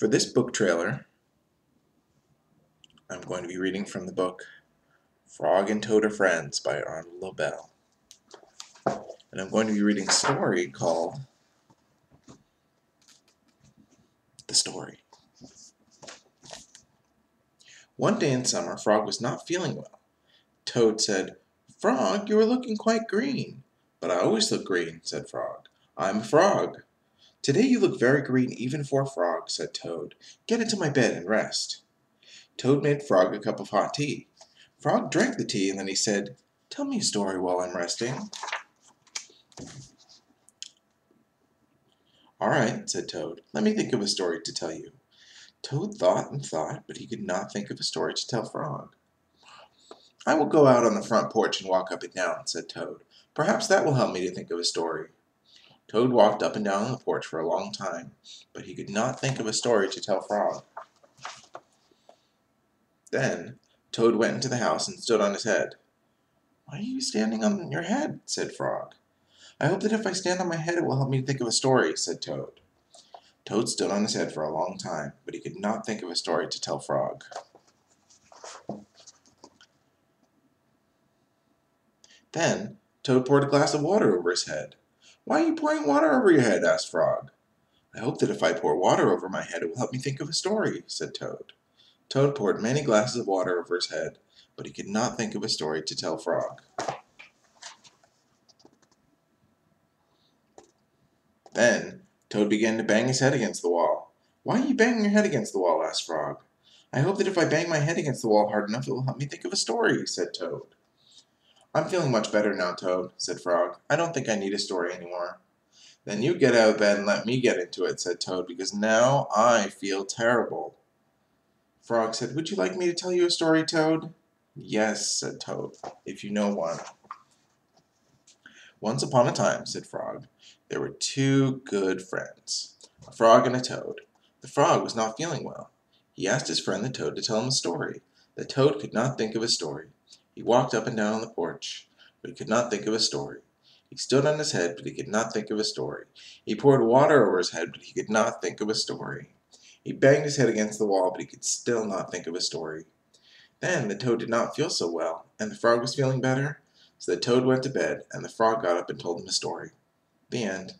For this book trailer, I'm going to be reading from the book Frog and Toad Are Friends by Arnold Lobel. And I'm going to be reading a story called The Story. One day in summer, Frog was not feeling well. Toad said, "Frog, you are looking quite green." "But I always look green," said Frog. "I'm a frog." "Today you look very green even for a frog," said Toad. "Get into my bed and rest." Toad made Frog a cup of hot tea. Frog drank the tea and then he said, "Tell me a story while I'm resting." "All right," said Toad. "Let me think of a story to tell you." Toad thought and thought, but he could not think of a story to tell Frog. "I will go out on the front porch and walk up and down," said Toad. "Perhaps that will help me to think of a story." Toad walked up and down on the porch for a long time, but he could not think of a story to tell Frog. Then Toad went into the house and stood on his head. "Why are you standing on your head?" said Frog. "I hope that if I stand on my head it will help me to think of a story," said Toad. Toad stood on his head for a long time, but he could not think of a story to tell Frog. Then Toad poured a glass of water over his head. "Why are you pouring water over your head?" asked Frog. "I hope that if I pour water over my head it will help me think of a story," said Toad. Toad poured many glasses of water over his head, but he could not think of a story to tell Frog. Then Toad began to bang his head against the wall. "Why are you banging your head against the wall?" asked Frog. "I hope that if I bang my head against the wall hard enough it will help me think of a story," said Toad. "I'm feeling much better now, Toad," said Frog. "I don't think I need a story anymore." "Then you get out of bed and let me get into it," said Toad, "because now I feel terrible." Frog said, "Would you like me to tell you a story, Toad?" "Yes," said Toad, "if you know one." "Once upon a time," said Frog, "there were two good friends, a frog and a toad. The frog was not feeling well. He asked his friend the toad to tell him a story. The toad could not think of a story. He walked up and down on the porch, but he could not think of a story. He stood on his head, but he could not think of a story. He poured water over his head, but he could not think of a story. He banged his head against the wall, but he could still not think of a story. Then the toad did not feel so well, and the frog was feeling better, so the toad went to bed, and the frog got up and told him a story. The end.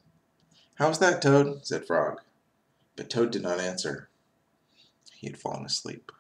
"How's that, Toad?" said Frog. But Toad did not answer. He had fallen asleep.